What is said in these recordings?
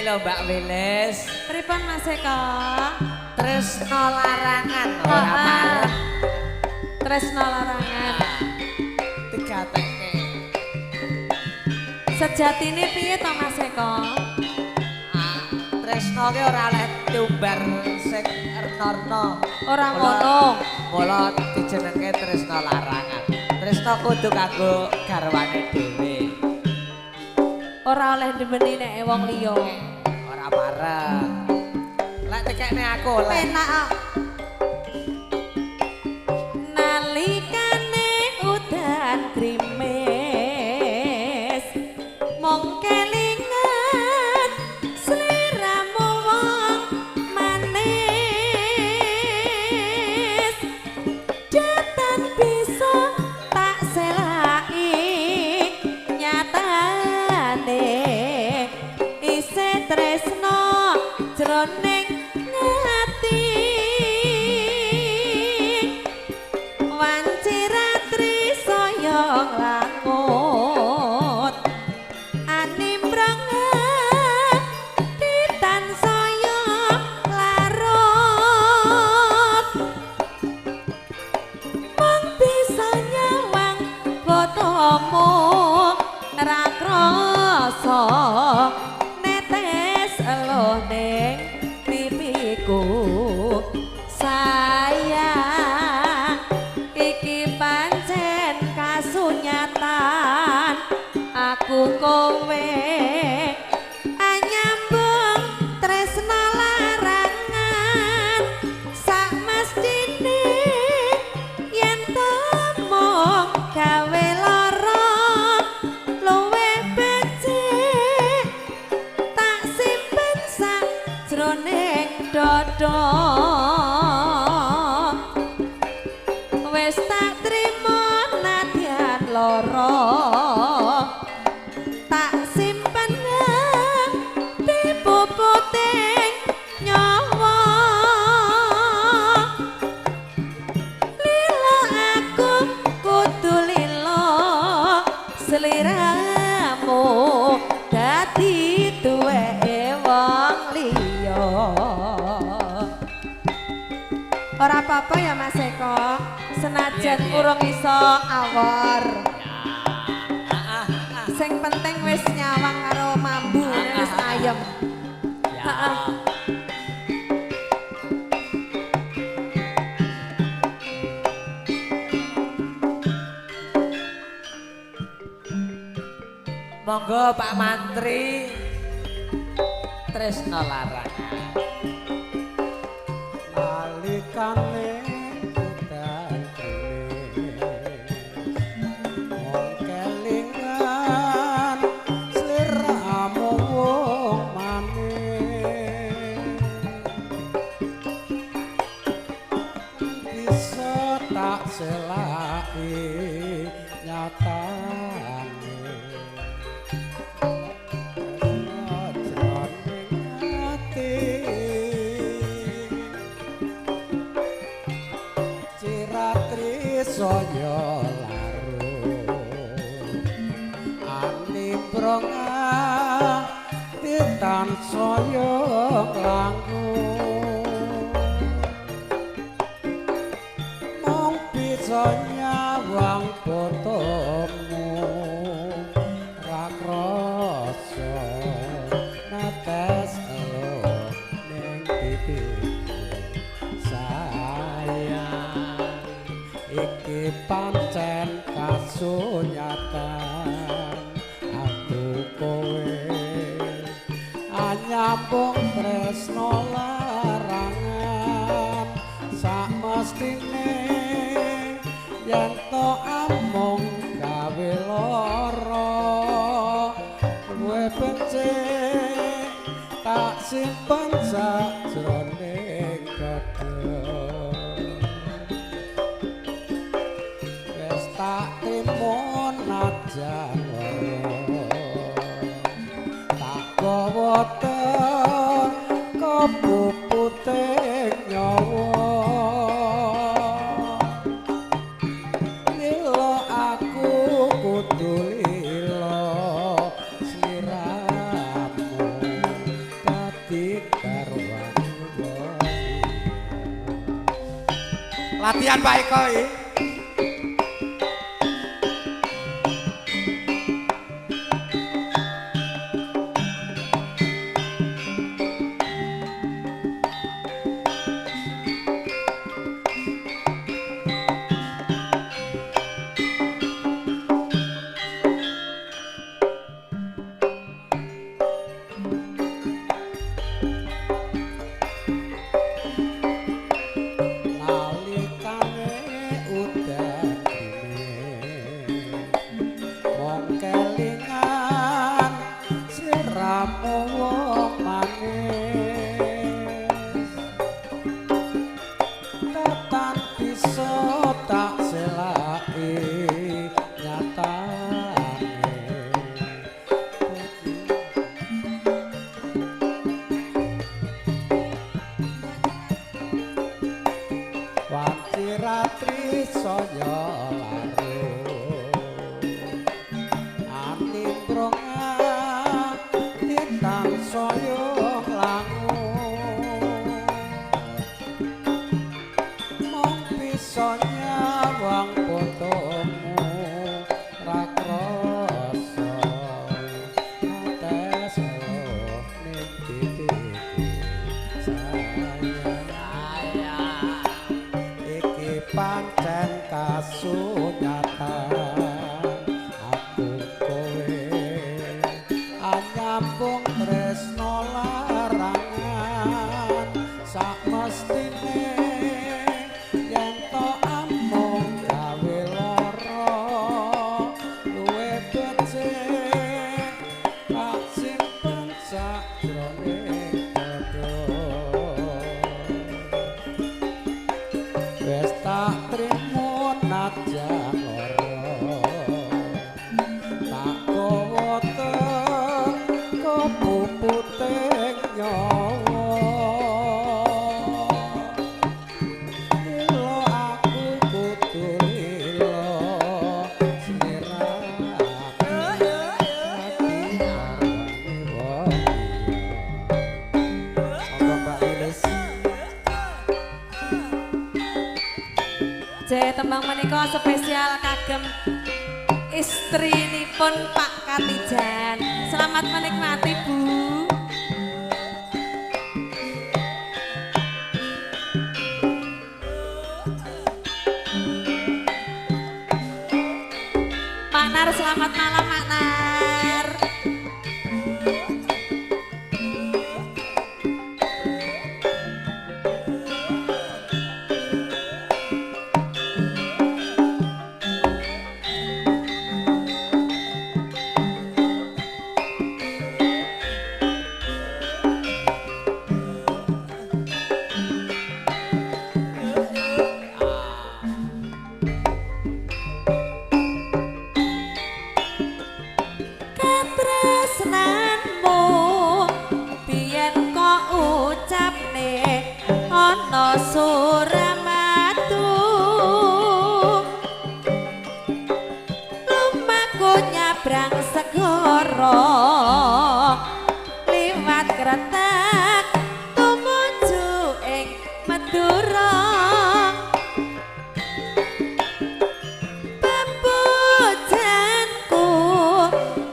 lho Mbak Wilis. Pripun Mas Eko? Tresno larangan ora pareng. Tresno larangan. Digatekke. Sejatine piye to Mas Eko? Tresno ki ora oleh diumbar sing erna-erna. Ora ngono. Mula dijenengke tresno larangan. Tresno kudu kanggo garwane dhewe. Ora oleh demeni nek wong liya. Ora pareng. Lek tekekne aku oleh. Penak. Nalikane udan krimis mong kelingan sliramu wong manis jatan bisa tak selaki nyatane isih tresno jroning ngati wanci ratri saya langut animbrang titan saya larut mung bisa nyawang fotomu ra krasa netes eluh ning pipiku sayang iki pancen kasunyatan aku kowe anyambung tresna larangan sak mestine yen tomong gawe lara luwe becik tak simpen sak jroning dada wis tak trimo nadyan lara tak simpen di puputing nyawa lila aku kudu lila sliramu dadi duweke wong liya. Ora apa-apa ya Mas Eko, senajan urung iso awor. Sing penting wis nyawang karo mambu wis ayem. Heeh. Monggo Pak Mantri tresno larangan. Nalikane udan krimis mong kelingan sliramu wong manis bisa tak selaki nyatane saya larut animbrong titan saya langgut mong bisa nyawang fotomu ra krasa netes eluh ning pipiku sayang iki pancen kasunyatan aku kowe anyambung tresno larangan sak mestine yen to amung gawe lara kowe becik tak simpen sak jroning dada tak trimo najan tak gawa teko puputing nyawa lila aku kudu lila sliramu Latihan Pak Eko iki. Ratri saya larut anindronga titang saya langun mong bisa nyawang fotomu rakrasa ates loh ning titiku sayang pancen kasunyatan aku kowe anyambung tresno larangan sak mestine yen to amung gawe lara luwe becik tak simpen sakjroning dada wis tak trimo najan lara tak gawa teko puputing nyawa lilo aku kudu lilo sliraku ati arani wong apa Mbak Lilis. J tembang menika spesial kagem istrinipun Pak Katijan. Selamat menikmati Bu. Pak Nar, selamat malam Pak Nar. Katresnanmu biyen kok ucapne ana Suramadu lumaku nyabrang segara liwat Kretek tumuju ing Madura pepujanku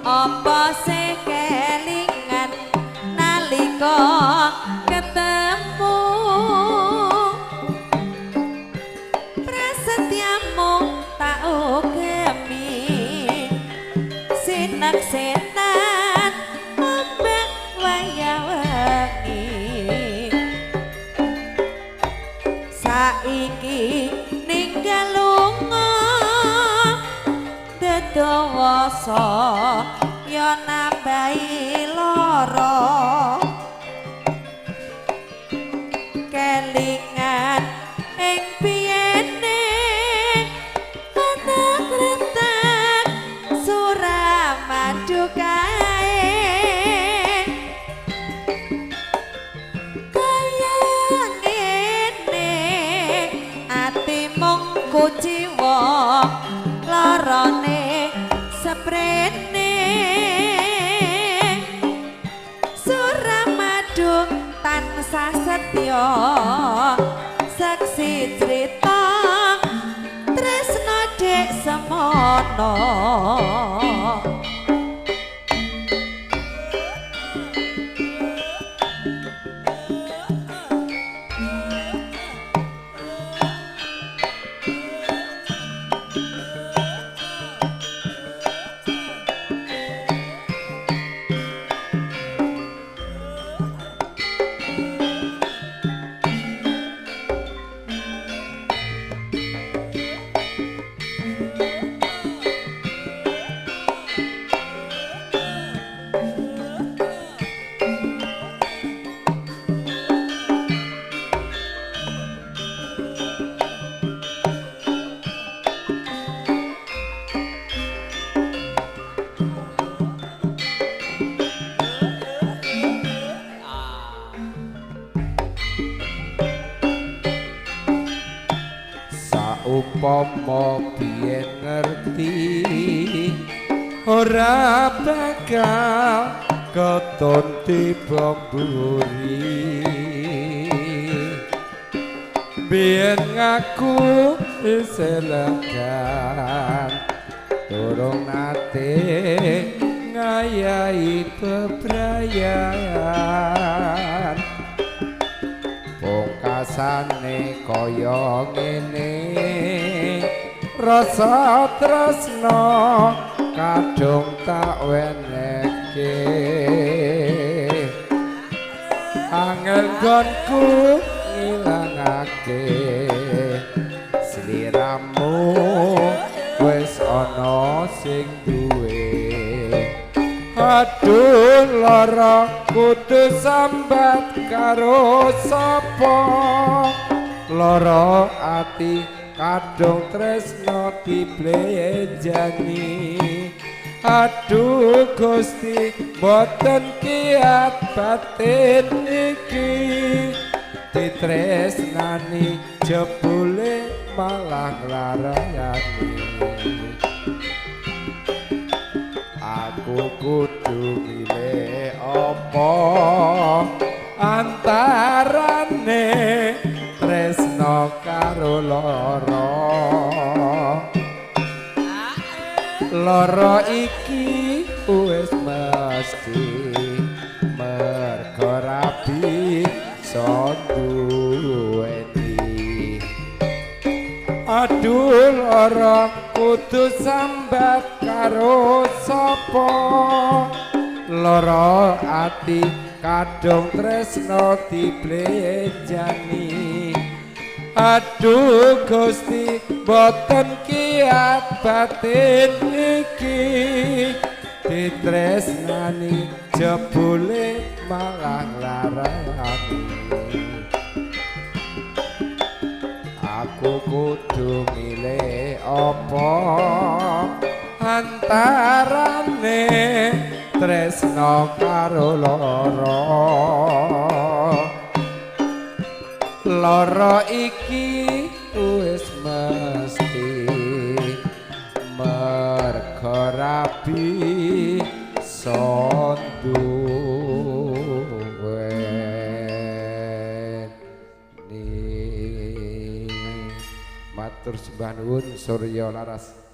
apa sih kelingan nalika ketemu prasetyamu tak ugemi sineksenan ombak waya-wengi saiki ninggal lunga dedawasa ya nambahi lara kelingan ing biyene ana Kretek Suramadu kae kaya ngene ati mung kuciwa larane seprene Suramadu tansah setya saksi crita ana Upama biyen ngerti ora bakal keton tiba mburi biyen ngaku iselegan durung nate ngayahi bebrayan pungkasane kaya ngene rasa tresna kadung tak wenehke angel gonku ngilangake sliramu wis ana sing duwe aduh lara kudu sambat karo sapa lara ati kadung tresno diblejani aduh Gusti boten kiat batin iki ditresnani jebule malah nglarayani aku kudu milih apa antarane tresno karo lara iki wis mesti mergo rabi duweni aduh lara kudu sambat karo sapa lara ati kadung tresno diblejani aduh Gusti boten kiat batin iki ditresnani jebule malah nglarani aku kudu milih apa antarane tresno karo lara iki wis mesti mergo rabi duweni matur sembah nuwun Surya Laras.